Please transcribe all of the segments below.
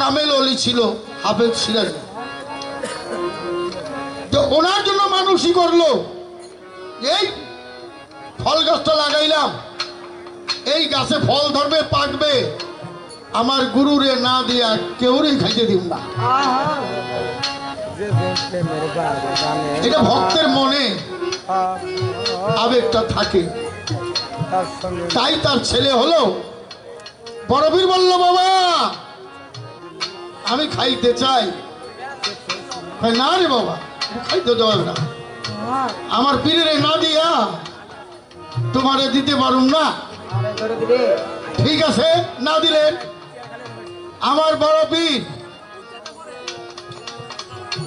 কামেল অলি ছিল হাফেজ সিরাজি, তো ওনার জন্য মানুষই করলো এই ফল গাছটা লাগাইলাম, এই গাছে ফল ধরবে পাকবে, আমার গুরুরে না দিয়া কেউরে খাইতে দিব না। এটা ভক্তের মনে আবেগটা থাকে, তাই তার ছেলে হলো বড়বীর বলল বাবা আমি খাইতে চাই। না রে বাবা খাইতে দেওয়া না, আমার পীরের না দিয়া তোমারে দিতে পারুম না। ঠিক আছে না দিলেন। আমার বড় পীর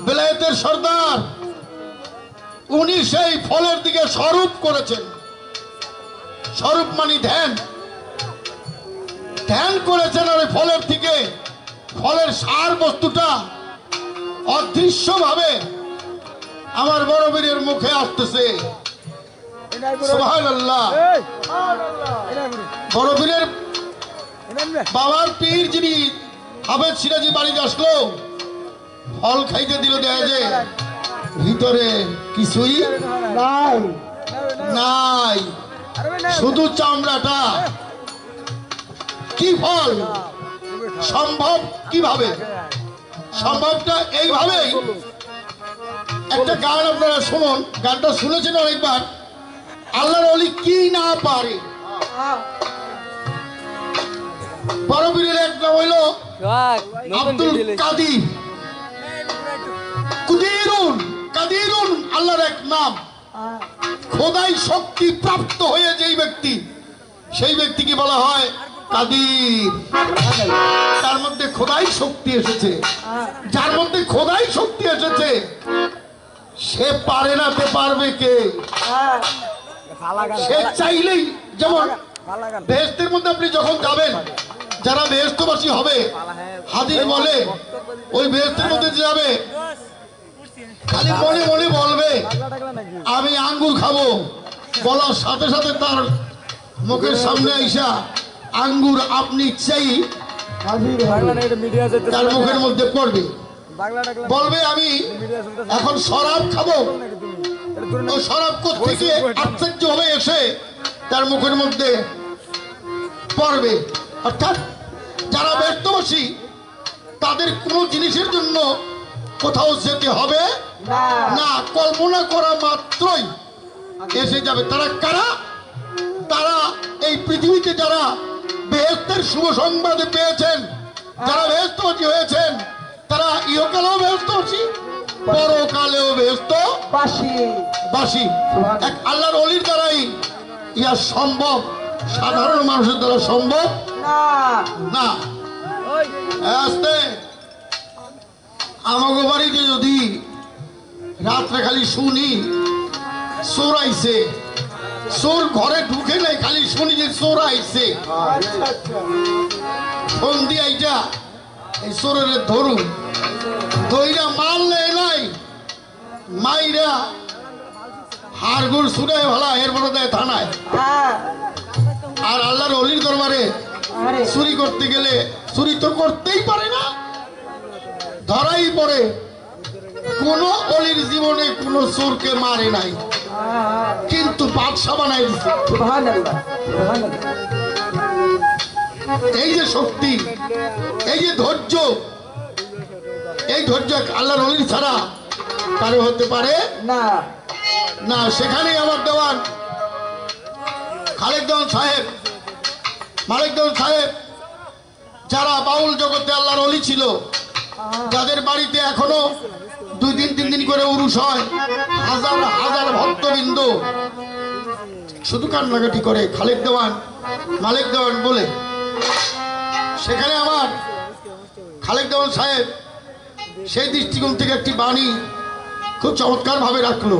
বেলায়েতের সর্দার উনি সেই ফলের দিকে স্বরূপ করেছেন। স্বরূপ মানে ধ্যান, ধ্যান করেছেন। আর ফলের থেকে ফলের সার বস্তুটা অদৃশ্য ভাবে আমার বড় বীরের মুখে আসতেছে। সুবহানাল্লাহ। বড় বীরের বাবার পীর যিনি হাফেজ সিরাজি বাড়িতে আসলো, ফল খাইতে দিল, দেখা যায় ভিতরে কিছুই নাই, নাই শুধু চামড়াটা। কি ফল সম্ভব? কিভাবে সম্ভবটা? এইভাবেই একটা গান আপনারা শুনুন, গানটা শুনেছেন অনেকবার। আল্লাহর ওলি কি না পারে। বড় বীরের এক নাম হইল আব্দুল কাদির। কুদিরুন, কাদিরুন আল্লাহর এক নাম। খোদাই শক্তি প্রাপ্ত হয়ে যেই ব্যক্তি, সেই ব্যক্তিকে বলা হয় কাদির। তার মধ্যে খোদাই শক্তি এসেছে। যার মধ্যে খোদাই শক্তি এসেছে সে পারে না, তে পারবে কে? সে চাইলেই, যেমন বেহেশতের মধ্যে আপনি যখন যাবেন, যারা বেহেশতবাসী হবে হাদিস বলে ওই বেহেশতের মধ্যে যাবে খালি মনে মনে বলবে আমি আঙ্গুর খাবো, বলার সাথে সাথে তার মুখের সামনে আইসা আঙ্গুর আপনি চাই তার মুখের মধ্যে পড়বে, বলবে আমি এখন শরাব খাবো। ওই শরাব থেকে আশ্চর্য হয়ে এসে তার মুখের মধ্যে পড়বে। অর্থাৎ যারা ব্যস্তবাসী তাদের কোনো জিনিসের জন্য কোথাও যেতে হবে না, কল্পনা করা মাত্রই এসে যাবে। তারা কারা? তারা এই পৃথিবীতে যারা বেহেশতের শুভ সংবাদ পেয়েছেন, যারা বেহেশতবাসী হয়েছেন, তারা ইহকালেও বেহেশতবাসী, পরকালেও বেহেশতবাসী। এক আল্লাহর ওলির দ্বারাই ইহা সম্ভব, সাধারণ মানুষের দ্বারা সম্ভব না। আসতে আমাকে বাড়িতে যদি রাত্রে খালি শুনি চোর আইছে, চোর ঘরে ঢুকে নাই, খালি শুনি যে চোর আইছে, ফোন দিয়ে আইটা এই চোরের ধরুন, দইরা মারলে নাই মাইরা হাড়গুড় ছুড়ে ভালা এরপরে দেয় থানায়। আর আল্লাহর ওলির দরবারে চুরি করতে গেলে চুরি তো করতেই পারে না, ধরাই পড়ে। কোন অলির জীবনে কোন চোরকে মারে নাই, কিন্তু বাদশা বানাই দিচ্ছে। এই যে শক্তি, এই যে ধৈর্য, এই ধৈর্য আল্লাহর ওলির ছাড়া কারো হতে পারে না। না, সেখানে আমার দেওয়ান খালেক দেওয়ান সাহেব, মালিক দেওয়ান সাহেব, যারা বাউল জগতে আল্লাহর ওলি ছিল, যাদের বাড়িতে এখনো 2 দিন 3 দিন করে উরুস হয়, হাজার হাজার ভক্তবৃন্দ শুধু কান্নাকাটি করে খালেক দেওয়ান মালিক দেওয়ান বলে। সেখানে আমার খালেক দেওয়ান সাহেব সেই দৃষ্টিকোণ থেকে একটি বাণী খুব চমৎকার ভাবে রাখলো।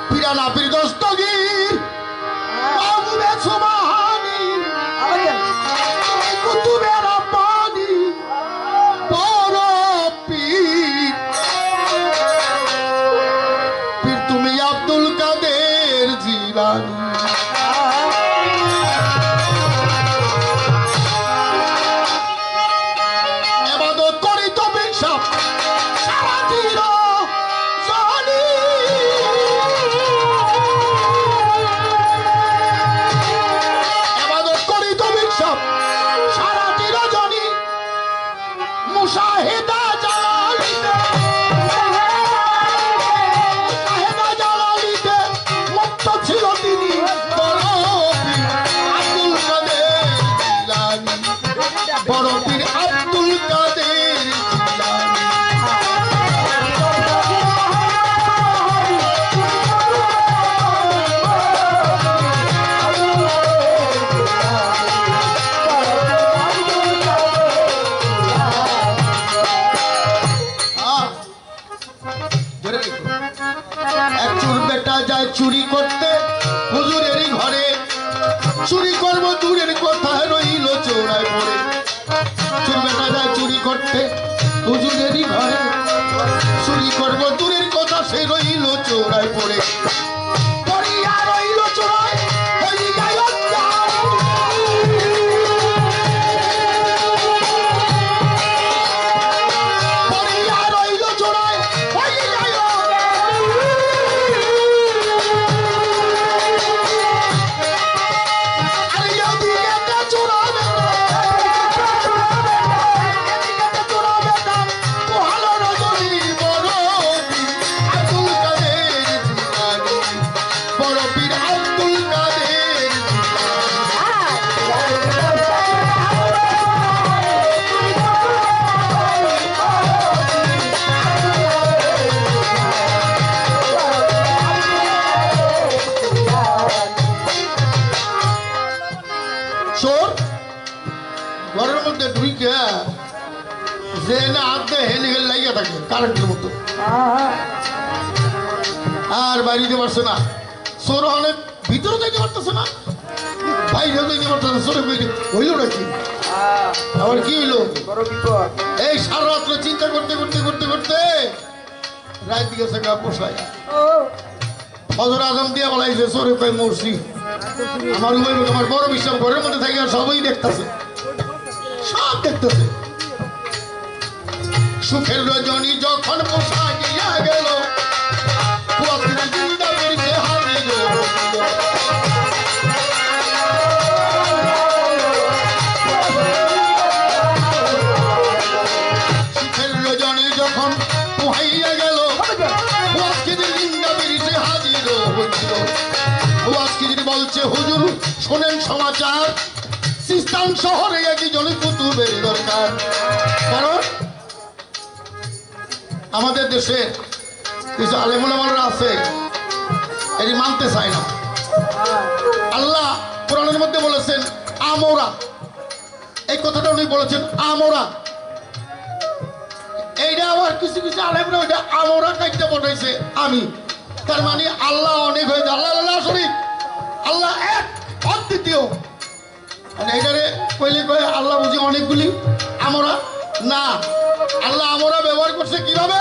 পিরানা পীর দস্তগীর মাহবুবে সুবহানি কুতুবে রব্বানি বড় পীর পীর তুমি আব্দুল কাদের জিলানী ইবাদত করি তো বিশাপ সারা দিন জানি ইবাদত করি তো বিশাপ সারা দিন জানি মুশাহিদা জালালিতে মুশাহিদা জালালিতে মুক্ত ছিল তিনি বড় পীর আব্দুল কাদের জিলানী বড় পীর আব্দুল কাদের জিলানী ধরে রেখো। এক চোর বেটা যায় চুরি করতে হুজুরেরই ঘরে চুরি করবো দূরের কথা রইল চোরায় পড়ে চোর বেটা যায় চুরি করতে হুজুরেরই ঘরে চুরি করবো দূরের কথা সে রইল চোরায় পড়ে পড়িয়া রইল চোরায় হয়ে গেল পড়িয়া রইল চোরায় হয়ে গেল আলিয়া দিয়ে একটা চোরা পোহালো রজনীর বড় পীর আব্দুল কাদের জিলানী বড় পীর আব্দুল কাদের চোর ঘরের মধ্যে ঢুইকে যে না হাত দিয়ে হেলে হেলে লাগিয়ে থাকে কারেন্টের মতো আর বাইরে পারছে না চোর অনেক ভিতরে যাইতে পারতেছে না বাইরেও যাইতে পারতেছে চোরে বাইরে হইল নাকি আবার কি হইলো এই সারা রাত্র চিন্তা করতে করতে করতে করতে রাত দিকে গা পোষায় ফজর আজম দিয়া বলাইছে চোরে কয় মরছি আমার আমার বড় বিশ্বাস ঘরের মধ্যে থাকে সবই দেখতেছে সব দেখতেছে সুখের রজনী যখন পোষা গিয়া গেল সুখের রজনী যখন পোহাইয়া গেল হাজির হয়েছিল বলছে হুজুর শোনেন সমাচার সিস্তান শহরে একজন কুতুবের দরকার কারণ আমাদের দেশে কিছু আলেমুলামারা আছে এটি মানতে চায় না আল্লাহ কোরআনের মধ্যে বলেছেন আমরা এই কথাটা উনি বলেছেন আমরা এইটা আবার কিছু কিছু আলেমরা ওইটা আমরা কাইটা বসাইছে আমি তার মানে আল্লাহ অনেক হয়ে যায় আল্লাহ আল্লাহ শরীফ আল্লাহ এক অদ্বিতীয় এইটারে কইলে কয়ে আল্লাহ বুঝি অনেকগুলি আমরা না আল্লাহ আমরা ব্যবহার করছে কিভাবে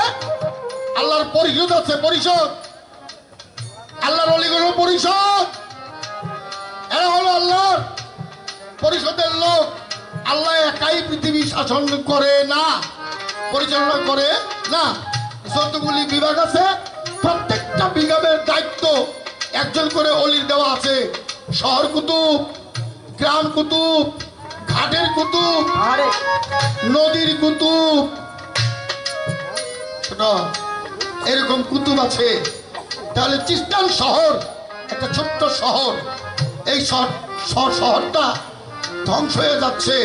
আল্লাহর পরিষদ আছে পরিষদ আল্লাহর অলিগুলো পরিষদ এরা হলো আল্লাহর পরিষদের লোক আল্লাহ একাই পৃথিবী শাসন করে না পরিচালনা করে না যতগুলি বিভাগ আছে প্রত্যেকটা বিভাগের দায়িত্ব একজন করে অলির দেওয়া আছে শহর কুতুব গ্রাম কুতুব ঘাটের কুতুব নদীর কুতুব এরকম কুতুব আছে তাহলে চিস্তান শহর একটা ছোট্ট শহর এই শহরটা ধ্বংস হয়ে যাচ্ছে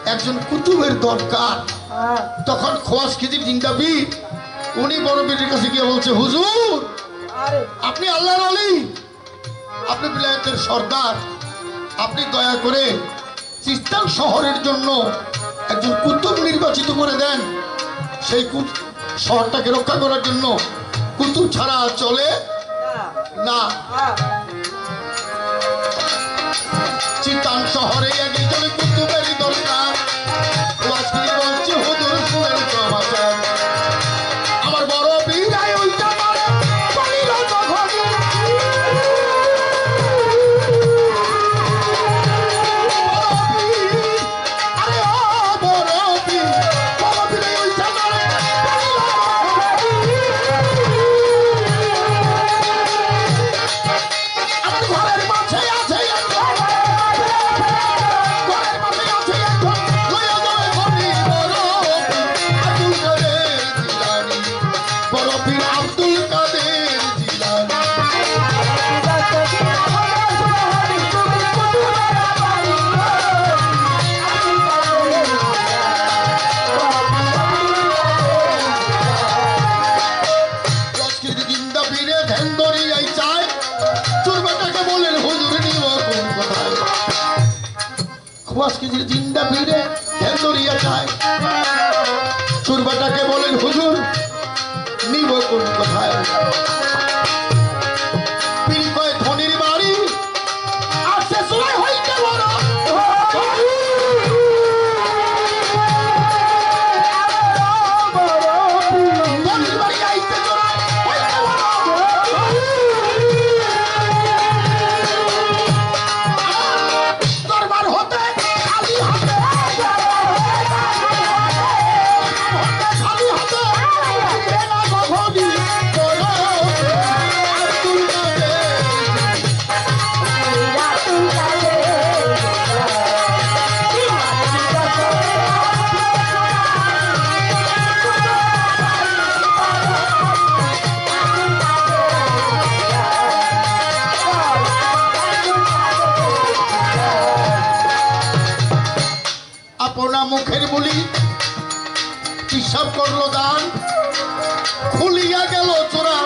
একজন কুতুবের দরকার তখন খোয়াজ খিজির জিন্দাবি উনি বড় পীরের কাছে গিয়ে বলছে হুজুর আপনি আল্লাহর ওলি আপনি বিলায়েতের সর্দার আপনি দয়া করে চিস্তান শহরের জন্য একজন কুতুব নির্বাচিত করে দেন সেই শহরটাকে রক্ষা করার জন্য কুতুব ছাড়া চলে না। চিতান শহরে আগে চলে কুতুবেরই দরকার। আজকে বলছি হুজুর শুনেন সমাচার, আমার বড় বীরাই ওইটা মারে বলিল তখন। আরে ও বড় বীর, বড় বীরাই ওইটা মারে বলিল আমার ঘরের মাঝে আছে জিন্দা ভিড়ে ধরিয়া যায়। চুরবাটাকে বলেন হুজুর নিব কোন কোথায়। পীর কয় ধনির বাড়ি আর সে সময় হইতে বড় ধনির বাড়ি আইতে চড়ায় হইতে বড় দরবার হতে আপনা মুখের বলি হিসাব করলো দান, খুলিয়া গেল চোরা